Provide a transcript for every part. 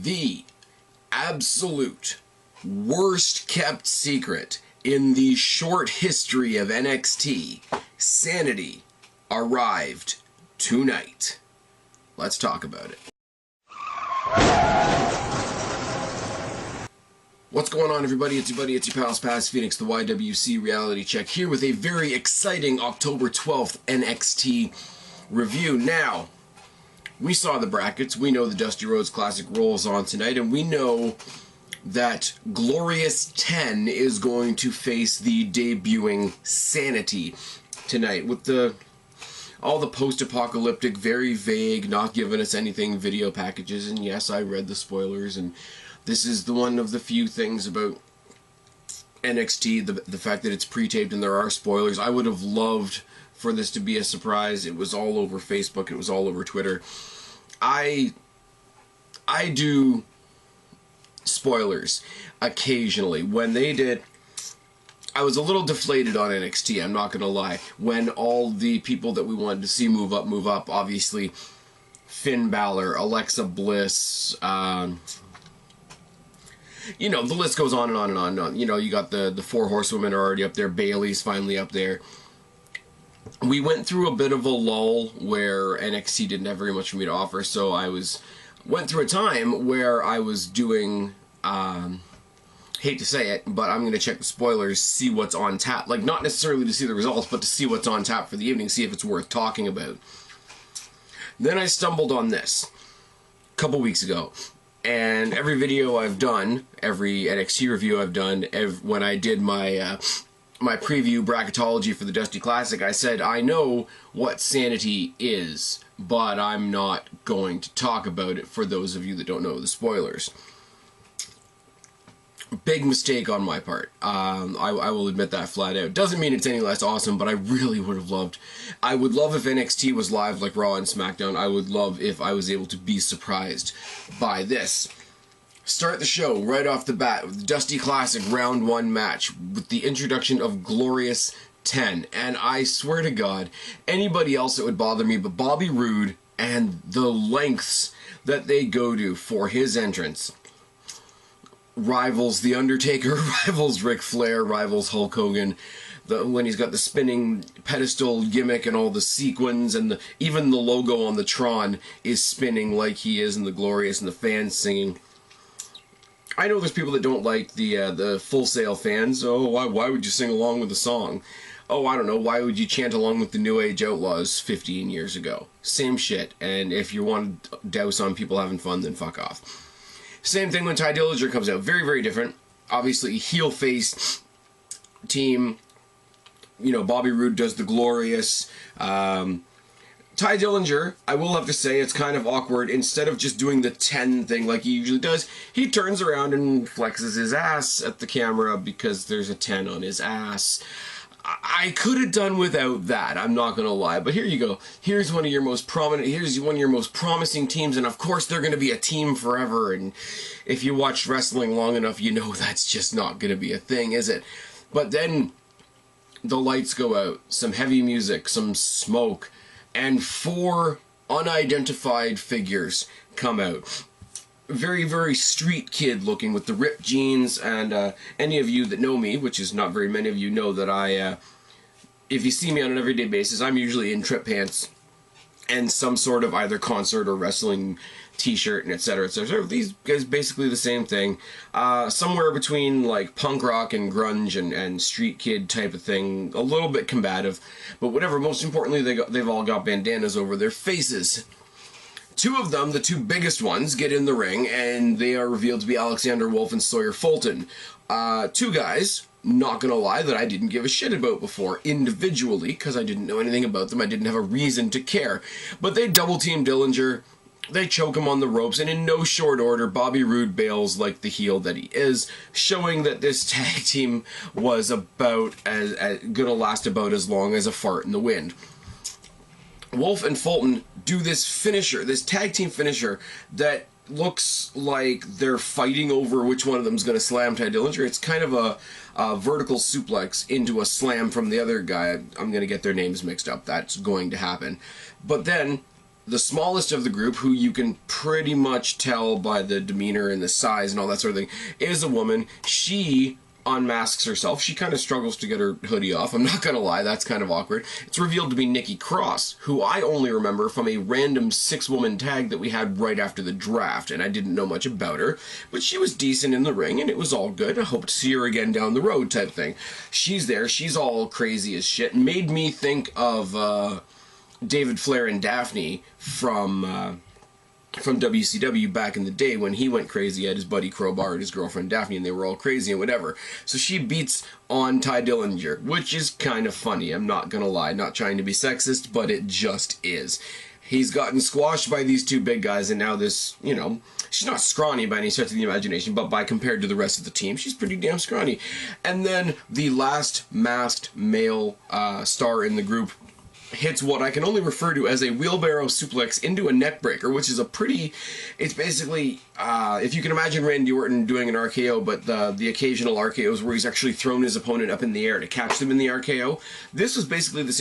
The absolute worst kept secret in the short history of NXT, SAnitY, arrived tonight. Let's talk about it. What's going on, everybody? It's your buddy, it's your pal Spaz Phoenix, the YWC Reality Check, here with a very exciting October 12th NXT review. Now, we saw the brackets, we know the Dusty Rhodes Classic rolls on tonight, and we know that Glorious 10 is going to face the debuting SAnitY tonight, with all the post-apocalyptic, very vague, not giving us anything video packages. And yes, I read the spoilers, and this is one of the few things about NXT, the fact that it's pre-taped and there are spoilers. I would have loved for this to be a surprise. It was all over Facebook, it was all over Twitter. I do spoilers occasionally. When they did, I was a little deflated on NXT, I'm not gonna lie. When all the people that we wanted to see move up, obviously Finn Balor, Alexa Bliss, you know, the list goes on and on and on and on. You know, you got the four horsewomen are already up there, Bayley's finally up there. We went through a bit of a lull where NXT didn't have very much for me to offer, so I went through a time where I was doing, hate to say it, but I'm going to check the spoilers, see what's on tap. Like, not necessarily to see the results, but to see what's on tap for the evening, see if it's worth talking about. Then I stumbled on this a couple weeks ago, and every video I've done, every NXT review I've done, when I did my my preview bracketology for the Dusty Classic, I said, I know what SAnitY is, but I'm not going to talk about it for those of you that don't know the spoilers. Big mistake on my part. I will admit that flat out. Doesn't mean it's any less awesome, but I really would have loved... I would love if NXT was live like Raw and SmackDown. I would love if I was able to be surprised by this. Start the show right off the bat with the Dusty Classic Round 1 match with the introduction of Glorious 10. And I swear to God, anybody else it would bother me, but Bobby Roode and the lengths that they go to for his entrance rivals The Undertaker, rivals Ric Flair, rivals Hulk Hogan. When he's got the spinning pedestal gimmick and all the sequins, and even the logo on the Tron is spinning like he is in the Glorious, and the fans singing. I know there's people that don't like the Full Sail fans. Oh, why would you sing along with the song? Oh, I don't know, why would you chant along with the New Age Outlaws 15 years ago? Same shit, and if you want to douse on people having fun, then fuck off. Same thing when Tye Dillinger comes out. Very, very different. Obviously, heel-face team. You know, Bobby Roode does the Glorious. Tye Dillinger, I will have to say, it's kind of awkward. Instead of just doing the 10 thing like he usually does, he turns around and flexes his ass at the camera because there's a 10 on his ass. I could have done without that, I'm not gonna lie, but here you go. Here's one of your most promising teams, and of course they're gonna be a team forever, and if you watch wrestling long enough, you know that's just not gonna be a thing, is it? But then the lights go out, some heavy music, some smoke, and 4 unidentified figures come out. Very, very street kid looking with the ripped jeans, and any of you that know me, which is not very many of you, know that I, if you see me on an everyday basis, I'm usually in trip pants and some sort of either concert or wrestling t-shirt and etc. etc. These guys basically the same thing. Somewhere between like punk rock and grunge and street kid type of thing. A little bit combative, but whatever. Most importantly, they've all got bandanas over their faces. 2 of them, the 2 biggest ones, get in the ring, and they are revealed to be Alexander Wolf and Sawyer Fulton. 2 guys, not gonna lie, that I didn't give a shit about before, individually, because I didn't know anything about them, I didn't have a reason to care. But they double-team Dillinger, they choke him on the ropes, and in no short order, Bobby Roode bails like the heel that he is, showing that this tag team was about gonna last about as long as a fart in the wind. Wolf and Fulton do this finisher, this tag team finisher, that looks like they're fighting over which one of them is going to slam Tye Dillinger. It's kind of a vertical suplex into a slam from the other guy. I'm going to get their names mixed up. That's going to happen. But then the smallest of the group, who you can pretty much tell by the demeanor and the size and all that sort of thing, is a woman. She unmasks herself. She kind of struggles to get her hoodie off. I'm not going to lie, that's kind of awkward. It's revealed to be Nikki Cross, who I only remember from a random 6-woman tag that we had right after the draft, and I didn't know much about her, but she was decent in the ring, and it was all good. I hope to see her again down the road type thing. She's there. She's all crazy as shit. Made me think of David Flair and Daphne from WCW back in the day when he went crazy. He had his buddy Crowbar and his girlfriend Daphne, and they were all crazy and whatever. So she beats on Ty Dillinger, which is kind of funny. I'm not gonna lie, not trying to be sexist, but it just is. He's gotten squashed by these two big guys, and now this, you know, she's not scrawny by any stretch of the imagination, but by compared to the rest of the team, she's pretty damn scrawny. And then the last masked male star in the group hits what I can only refer to as a wheelbarrow suplex into a neck breaker, which is a pretty, it's basically, if you can imagine Randy Orton doing an RKO, but the occasional RKOs where he's actually thrown his opponent up in the air to catch them in the RKO, this was basically the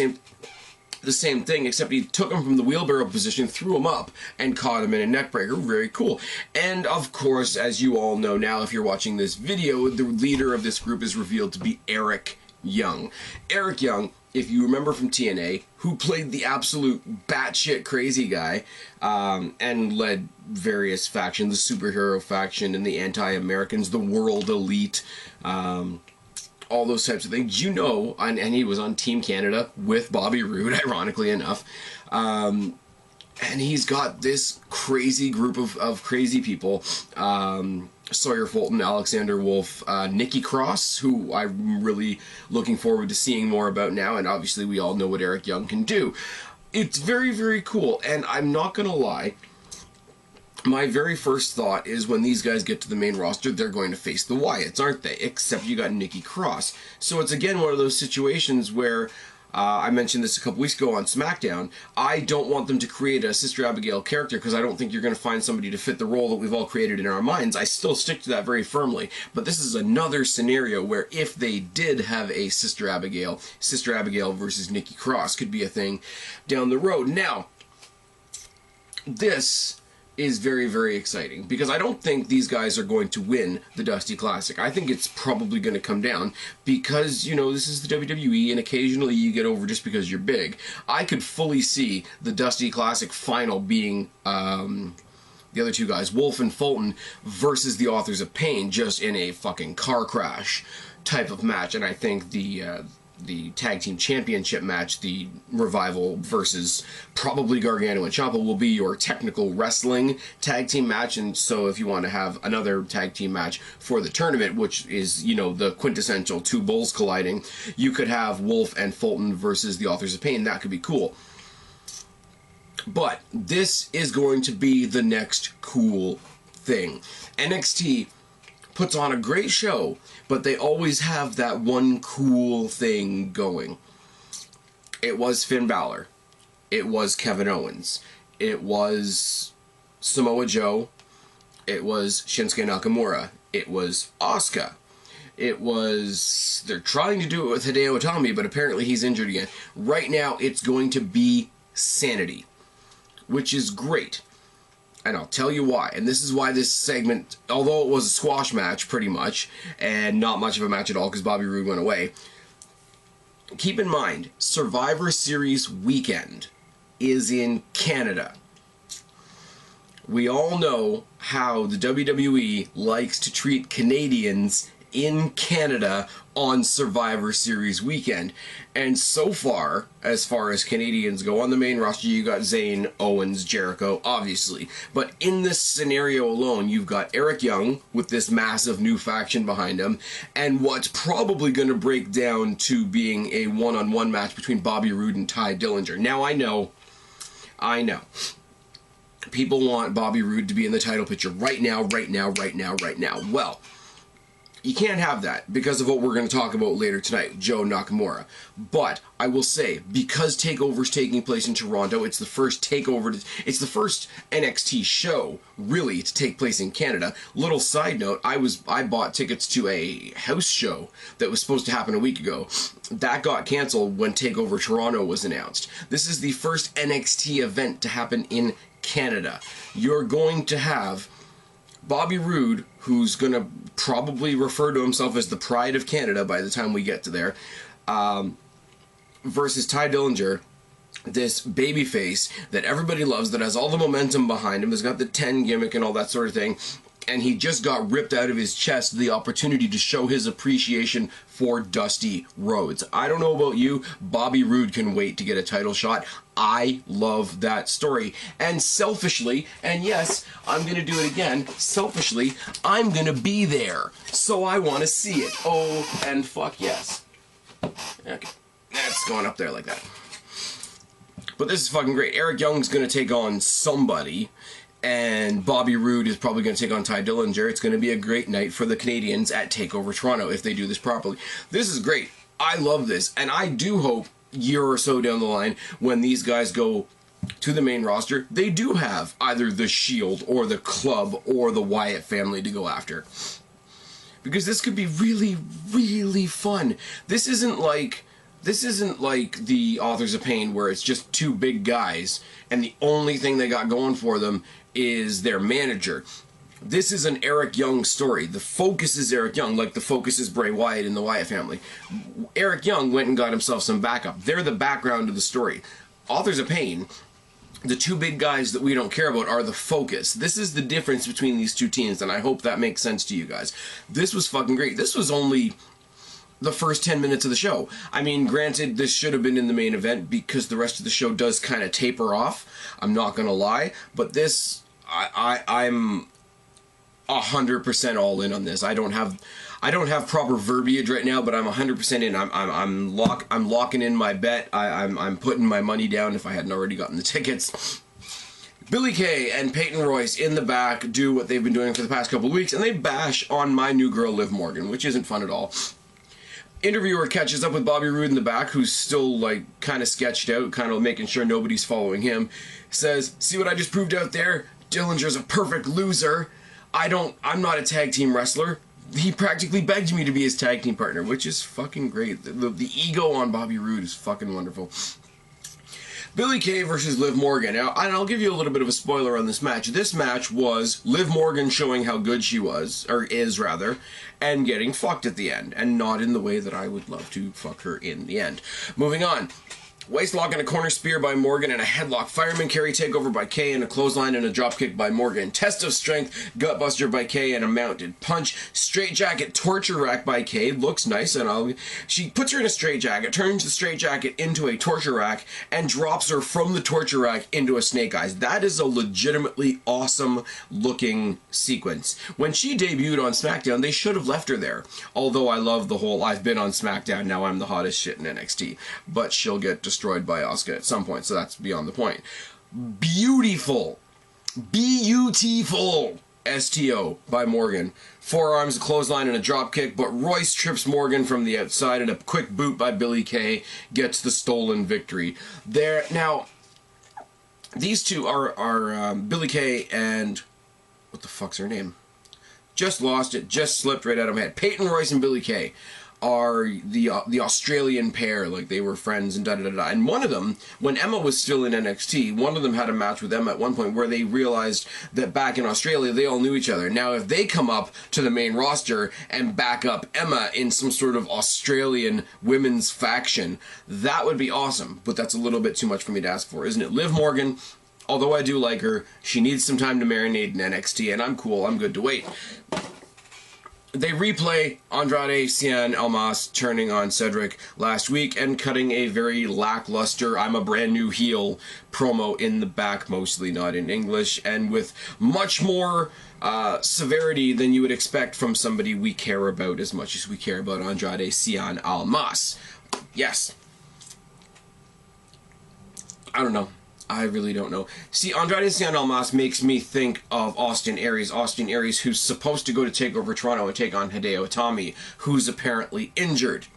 same thing, except he took him from the wheelbarrow position, threw him up, and caught him in a neck breaker. Very cool. And of course, as you all know now, if you're watching this video, the leader of this group is revealed to be Eric Young. Eric Young, if you remember from TNA, who played the absolute batshit crazy guy, and led various factions, the superhero faction and the anti-Americans, the World Elite, all those types of things. You know, and he was on Team Canada with Bobby Roode, ironically enough. And he's got this crazy group of crazy people. Sawyer Fulton, Alexander Wolf, Nikki Cross, who I'm really looking forward to seeing more about now, and obviously we all know what Eric Young can do. It's very, very cool, and I'm not gonna lie, my very first thought is when these guys get to the main roster, they're going to face the Wyatts, aren't they? Except you got Nikki Cross. So it's again one of those situations where, I mentioned this a couple weeks ago on SmackDown, I don't want them to create a Sister Abigail character because I don't think you're going to find somebody to fit the role that we've all created in our minds. I still stick to that very firmly. But this is another scenario where if they did have a Sister Abigail versus Nikki Cross could be a thing down the road. Now, this is very, very exciting because I don't think these guys are going to win the Dusty Classic. I think it's probably going to come down because, you know, this is the WWE and occasionally you get over just because you're big. I could fully see the Dusty Classic final being the other two guys, Wolf and Fulton, versus the Authors of Pain, just in a fucking car crash type of match. And I think the Tag Team Championship match, the Revival versus probably Gargano and Ciampa, will be your technical wrestling tag team match. And so if you want to have another tag team match for the tournament, which is, you know, the quintessential two bulls colliding, you could have Wolf and Fulton versus the Authors of Pain. That could be cool. But this is going to be the next cool thing. NXT puts on a great show, but they always have that one cool thing going. It was Finn Balor. It was Kevin Owens. It was Samoa Joe. It was Shinsuke Nakamura. It was Asuka. It was... They're trying to do it with Hideo Itami, but apparently he's injured again. Right now, it's going to be SAnitY, which is great. And I'll tell you why. And this is why this segment, although it was a squash match pretty much, and not much of a match at all because Bobby Roode went away, keep in mind, Survivor Series weekend is in Canada. We all know how the WWE likes to treat Canadians in Canada on Survivor Series weekend. And so far as Canadians go on the main roster, you got Zayn, Owens, Jericho, obviously. But in this scenario alone, you've got Eric Young with this massive new faction behind him, and what's probably going to break down to being a one-on-one match between Bobby Roode and Ty Dillinger. Now, I know. People want Bobby Roode to be in the title picture right now. Well, You can't have that because of what we're going to talk about later tonight, Joe Nakamura. But I will say, because TakeOver's taking place in Toronto, it's the first TakeOver, it's the first NXT show, really, to take place in Canada. Little side note, I bought tickets to a house show that was supposed to happen a week ago. That got canceled when TakeOver Toronto was announced. This is the first NXT event to happen in Canada. You're going to have Bobby Roode, who's going to probably refer to himself as the Pride of Canada by the time we get to there, versus Ty Dillinger, this babyface that everybody loves, that has all the momentum behind him, has got the 10 gimmick and all that sort of thing, and he just got ripped out of his chest the opportunity to show his appreciation for Dusty Rhodes. I don't know about you, Bobby Roode can wait to get a title shot. I love that story. And selfishly, and yes, I'm going to do it again, selfishly, I'm going to be there. So I want to see it. Oh, and fuck yes. Okay, that's going up there like that. But this is fucking great. Eric Young's going to take on somebody, and Bobby Roode is probably going to take on Ty Dillinger. It's going to be a great night for the Canadians at TakeOver Toronto if they do this properly. This is great. I love this, and I do hope year or so down the line, when these guys go to the main roster, they do have either the Shield or the Club or the Wyatt family to go after. Because this could be really, really fun. This isn't like the Authors of Pain where it's just two big guys and the only thing they got going for them is their manager. This is an Eric Young story. The focus is Eric Young, like the focus is Bray Wyatt in the Wyatt family. Eric Young went and got himself some backup. They're the background of the story. Authors of Pain, the two big guys that we don't care about, are the focus. This is the difference between these two teams, and I hope that makes sense to you guys. This was fucking great. This was only the first 10 minutes of the show. I mean, granted, this should have been in the main event because the rest of the show does kind of taper off. I'm not going to lie. But this, I'm 100% all in on this. I don't have proper verbiage right now, but I'm 100% in. I'm locking in my bet. I'm putting my money down if I hadn't already gotten the tickets. Billie Kay and Peyton Royce in the back do what they've been doing for the past couple of weeks, and they bash on my new girl Liv Morgan, which isn't fun at all. Interviewer catches up with Bobby Roode in the back, who's still like kind of sketched out, kind of making sure nobody's following him. Says, "See what I just proved out there? Dillinger's a perfect loser. I'm not a tag team wrestler. He practically begged me to be his tag team partner," which is fucking great. The ego on Bobby Roode is fucking wonderful. Billie Kay versus Liv Morgan. Now, and I'll give you a little bit of a spoiler on this match. This match was Liv Morgan showing how good she was, or is rather, and getting fucked at the end, and not in the way that I would love to fuck her in the end. Moving on. Waistlock and a corner spear by Morgan, and a headlock fireman carry takeover by Kay, and a clothesline and a dropkick by Morgan. Test of strength, gutbuster by Kay, and a mounted punch. Straight jacket torture rack by Kay. Looks nice, and she puts her in a straight jacket, turns the straight jacket into a torture rack, and drops her from the torture rack into a snake eyes. That is a legitimately awesome looking sequence. When she debuted on SmackDown, they should have left her there. Although I love the whole I've been on SmackDown, now I'm the hottest shit in NXT. But she'll get destroyed by Asuka at some point, so that's beyond the point. Beautiful STO by Morgan. Forearms, a clothesline, and a dropkick, but Royce trips Morgan from the outside, and a quick boot by Billie Kay gets the stolen victory. There now, these two are Billie Kay and what the fuck's her name? Just lost it. Just slipped right out of my head. Peyton Royce and Billie Kay are the Australian pair, like they were friends and da-da-da-da. And one of them, when Emma was still in NXT, one of them had a match with Emma at one point where they realized that back in Australia they all knew each other. Now if they come up to the main roster and back up Emma in some sort of Australian women's faction, that would be awesome. But that's a little bit too much for me to ask for, isn't it? Liv Morgan, although I do like her, she needs some time to marinate in NXT, and I'm cool, I'm good to wait. They replay Andrade Cien Almas turning on Cedric last week and cutting a very lackluster "I'm a brand new heel" promo in the back, mostly not in English, and with much more severity than you would expect from somebody we care about as much as we care about Andrade Cien Almas. Yes. I don't know. I really don't know. See, Andrade Cien Almas makes me think of Austin Aries. Austin Aries, who's supposed to go to TakeOver Toronto and take on Hideo Itami, who's apparently injured.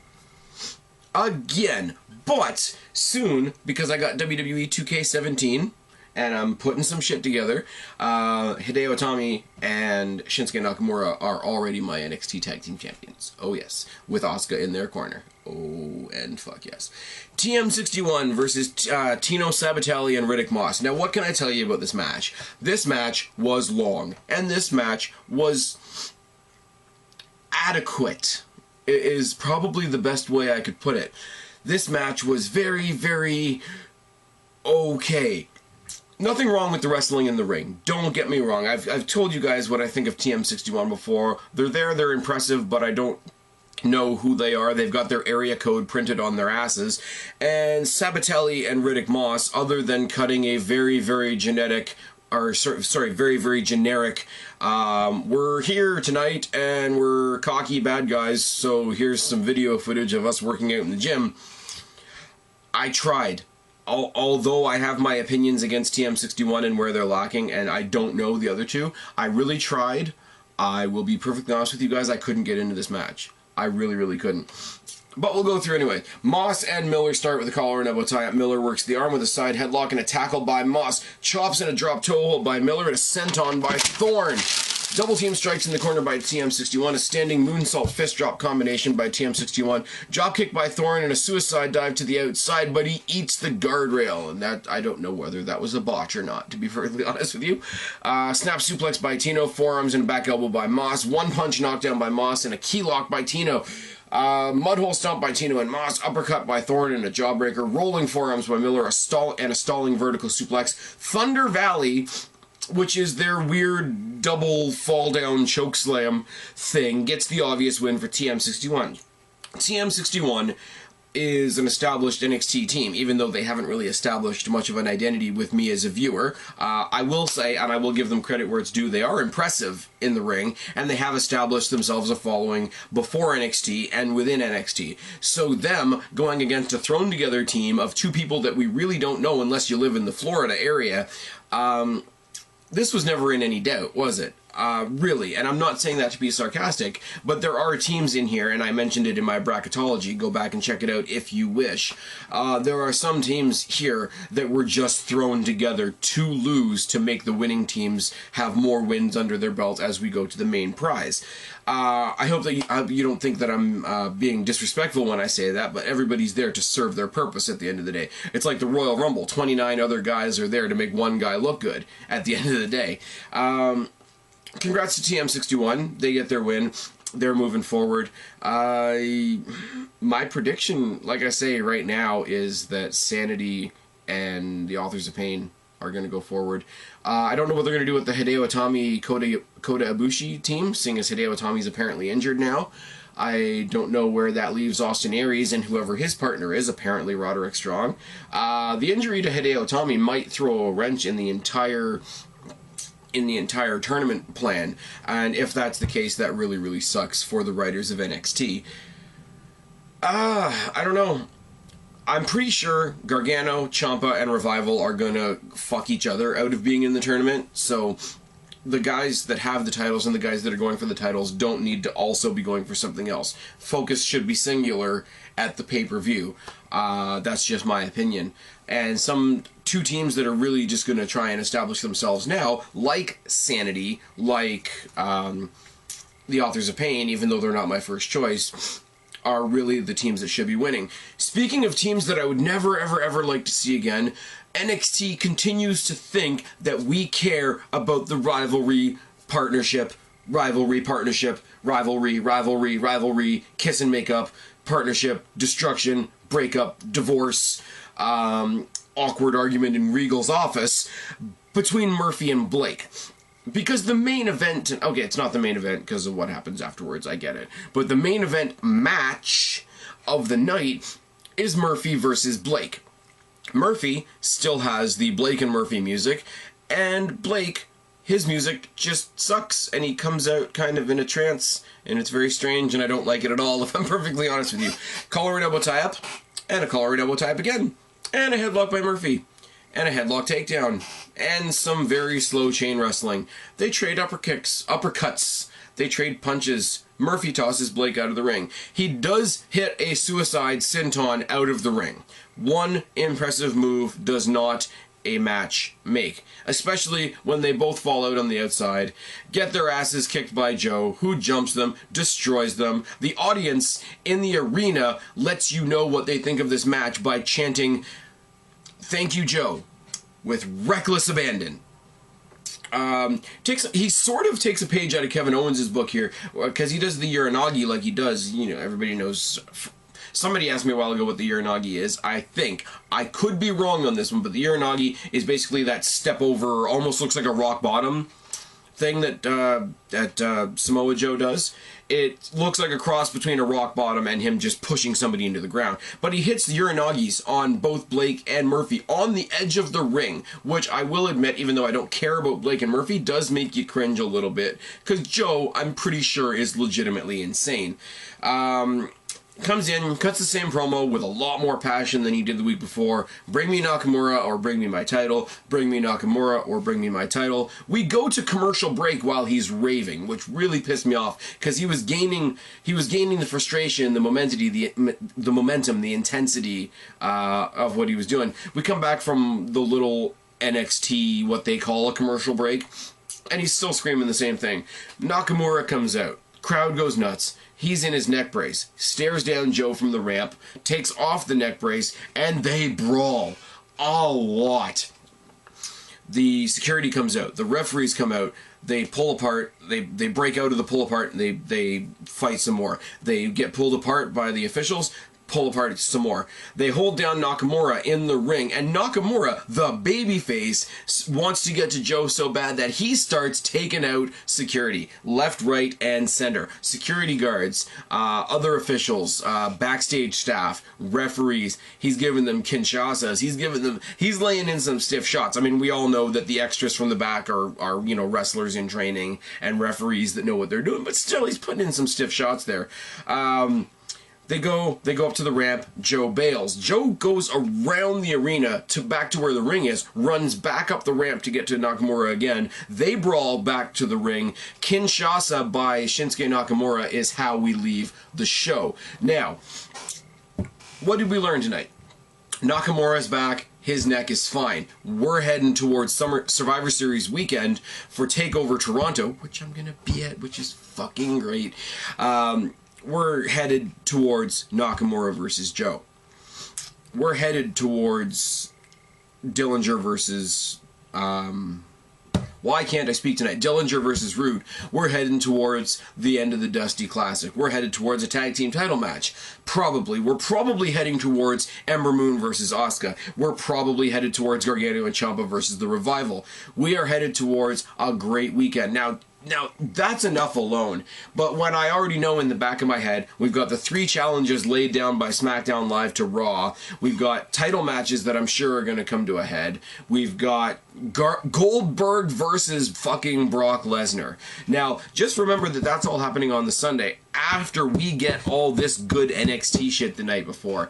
Again. But soon, because I got WWE 2K17, and I'm putting some shit together, Hideo Itami and Shinsuke Nakamura are already my NXT Tag Team Champions. Oh yes, with Asuka in their corner. Oh, and fuck yes. TM61 versus Tino Sabatelli and Riddick Moss. Now, what can I tell you about this match? This match was long, and this match was adequate. It is probably the best way I could put it. This match was very, very okay. Nothing wrong with the wrestling in the ring. Don't get me wrong. I've told you guys what I think of TM61 before. They're there, they're impressive, but I don't know who they are. They've got their area code printed on their asses. And Sabatelli and Riddick Moss, other than cutting a very, very generic, we're here tonight and we're cocky bad guys, so here's some video footage of us working out in the gym. I tried. Although I have my opinions against TM61 and where they're lacking, and I don't know the other two, I really tried. I will be perfectly honest with you guys, I couldn't get into this match. I really, really couldn't. But we'll go through anyway. Moss and Miller start with a collar and elbow tie-up. Miller works the arm with a side headlock and a tackle by Moss. Chops and a drop toe hold by Miller and a senton by Thorne. Double team strikes in the corner by TM61. A standing moonsault fist drop combination by TM61. Drop kick by Thorne and a suicide dive to the outside, but he eats the guardrail. And that, I don't know whether that was a botch or not, to be perfectly honest with you. Snap suplex by Tino. Forearms and back elbow by Moss. One punch knockdown by Moss and a key lock by Tino. Mudhole stomp by Tino and Moss, uppercut by Thorne and a jawbreaker, rolling forearms by Miller, a stalling vertical suplex, Thunder Valley, which is their weird double fall down choke slam thing, gets the obvious win for TM61. TM61 is an established NXT team, even though they haven't really established much of an identity with me as a viewer. I will say, and I will give them credit where it's due, they are impressive in the ring, and they have established themselves a following before NXT and within NXT. So them going against a thrown together team of two people that we really don't know unless you live in the Florida area, this was never in any doubt, was it? Really, and I'm not saying that to be sarcastic, but there are teams in here, and I mentioned it in my bracketology, go back and check it out if you wish. There are some teams here that were just thrown together to lose to make the winning teams have more wins under their belt as we go to the main prize. I hope that you don't think that I'm being disrespectful when I say that, but everybody's there to serve their purpose at the end of the day. It's like the Royal Rumble. 29 other guys are there to make one guy look good at the end of the day. Congrats to TM61. They get their win. They're moving forward. My prediction, like I say right now, is that SAnitY and the Authors of Pain are going to go forward. I don't know what they're going to do with the Hideo Itami Kota Ibushi team, seeing as Hideo Itami's apparently injured now. I don't know where that leaves Austin Aries and whoever his partner is, apparently Roderick Strong. The injury to Hideo Itami might throw a wrench in the entire tournament plan, and if that's the case, that really, really sucks for the writers of NXT. I don't know. I'm pretty sure Gargano, Ciampa, and Revival are gonna fuck each other out of being in the tournament, so the guys that have the titles and the guys that are going for the titles don't need to also be going for something else. Focus should be singular at the pay-per-view. That's just my opinion. And some two teams that are really just going to try and establish themselves now, like SAnitY, like the Authors of Pain, even though they're not my first choice, are really the teams that should be winning. Speaking of teams that I would never, ever, ever like to see again, NXT continues to think that we care about the rivalry, partnership, kiss and make up, partnership, destruction, breakup, divorce, awkward argument in Regal's office between Murphy and Blake. Because the main event, okay, it's not the main event because of what happens afterwards, I get it, but the main event match of the night is Murphy versus Blake. Murphy still has the Blake and Murphy music, and Blake, his music just sucks, and he comes out kind of in a trance, and it's very strange, and I don't like it at all, if I'm perfectly honest with you. Collar and elbow tie up, and a collar and elbow tie up again, and a headlock by Murphy. and a headlock takedown, and some very slow chain wrestling. They trade uppercuts, they trade punches. Murphy tosses Blake out of the ring. He does hit a suicide senton out of the ring. One impressive move does not a match make, especially when they both fall out on the outside, get their asses kicked by Joe, who jumps them, destroys them. The audience in the arena lets you know what they think of this match by chanting, "Thank you, Joe," with reckless abandon. He sort of takes a page out of Kevin Owens' book here, because he does the Uranagi like he does, you know, everybody knows. Somebody asked me a while ago what the Uranagi is. I think, I could be wrong on this one, but the Uranagi is basically that step over, almost looks like a rock bottom thing that Samoa Joe does. It looks like a cross between a rock bottom and him just pushing somebody into the ground. But he hits the Uranagis on both Blake and Murphy on the edge of the ring, which I will admit, even though I don't care about Blake and Murphy, does make you cringe a little bit, because Joe, I'm pretty sure, is legitimately insane. Comes in, cuts the same promo with a lot more passion than he did the week before. Bring me Nakamura or bring me my title. Bring me Nakamura or bring me my title. We go to commercial break while he's raving, which really pissed me off, because he was gaining the frustration, the momentum, the intensity of what he was doing. We come back from the little NXT, what they call a commercial break, and he's still screaming the same thing. Nakamura comes out. Crowd goes nuts. He's in his neck brace, stares down Joe from the ramp, takes off the neck brace, and they brawl a lot. The security comes out. The referees come out. They pull apart. They break out of the pull apart, and they fight some more. They get pulled apart by the officials. Pull apart some more. They hold down Nakamura in the ring, and Nakamura, the babyface, wants to get to Joe so bad that he starts taking out security, left, right, and center. Security guards, other officials, backstage staff, referees. He's giving them Kinshasas. He's laying in some stiff shots. I mean, we all know that the extras from the back are you know, wrestlers in training and referees that know what they're doing, but still, he's putting in some stiff shots there. They go up to the ramp. Joe bails. Joe goes around the arena back to where the ring is, runs back up the ramp to get to Nakamura again. They brawl back to the ring. Kinshasa by Shinsuke Nakamura is how we leave the show. Now, what did we learn tonight? Nakamura's back. His neck is fine. We're heading towards Survivor Series weekend for TakeOver Toronto, which I'm going to be at, which is fucking great. We're headed towards Nakamura versus Joe. We're headed towards Dillinger versus... why can't I speak tonight? Dillinger versus Rude. We're heading towards the end of the Dusty Classic. We're headed towards a tag team title match. Probably. We're probably heading towards Ember Moon versus Asuka. We're probably headed towards Gargano and Ciampa versus The Revival. We are headed towards a great weekend. Now, that's enough alone, but when I already know in the back of my head, we've got the 3 challenges laid down by SmackDown Live to Raw, we've got title matches that I'm sure are going to come to a head, we've got Goldberg versus fucking Brock Lesnar. Now, just remember that that's all happening on the Sunday, after we get all this good NXT shit the night before.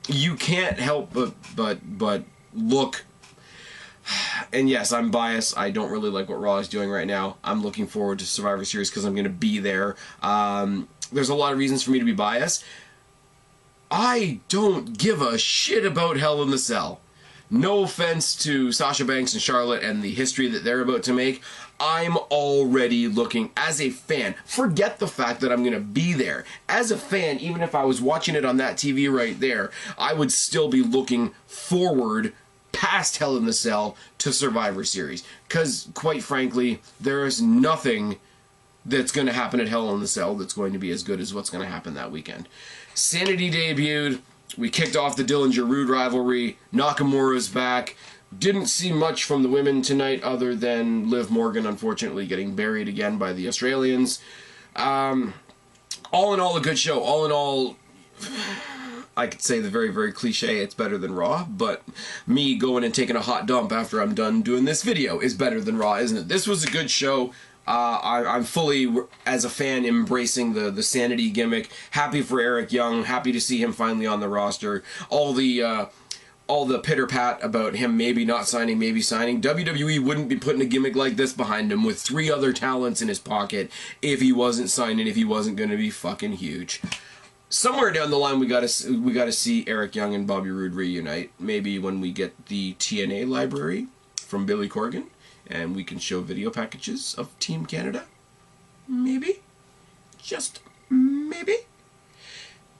You can't help but look... And yes, I'm biased. I don't really like what Raw is doing right now. I'm looking forward to Survivor Series because I'm going to be there. There's a lot of reasons for me to be biased. I don't give a shit about Hell in the Cell. No offense to Sasha Banks and Charlotte and the history that they're about to make. I'm already looking, as a fan, forget the fact that I'm going to be there. As a fan, even if I was watching it on that TV right there, I would still be looking forward past Hell in the Cell to Survivor Series, because quite frankly, there is nothing that's going to happen at Hell in the Cell that's going to be as good as what's going to happen that weekend. SAnitY debuted. We kicked off the Dillinger-Rude rivalry. Nakamura's back. Didn't see much from the women tonight other than Liv Morgan unfortunately getting buried again by the Australians. All in all, a good show. All in all, I could say the very, very cliche, it's better than Raw, but me going and taking a hot dump after I'm done doing this video is better than Raw, isn't it? This was a good show. I'm fully, as a fan, embracing the SAnitY gimmick. Happy for Eric Young. Happy to see him finally on the roster. All the all the pitter-pat about him maybe not signing, maybe signing, WWE wouldn't be putting a gimmick like this behind him with 3 other talents in his pocket if he wasn't signing, if he wasn't going to be fucking huge. Somewhere down the line, we gotta see Eric Young and Bobby Roode reunite. Maybe when we get the TNA library from Billy Corgan, and we can show video packages of Team Canada. Maybe. Just maybe.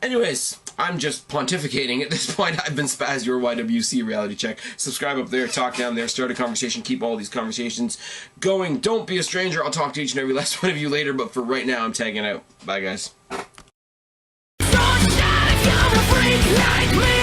Anyways, I'm just pontificating at this point. I've been Spaz, your YWC Reality Check. Subscribe up there, talk down there, start a conversation, keep all these conversations going. Don't be a stranger. I'll talk to each and every last one of you later, but for right now, I'm tagging out. Bye, guys. Freak like me.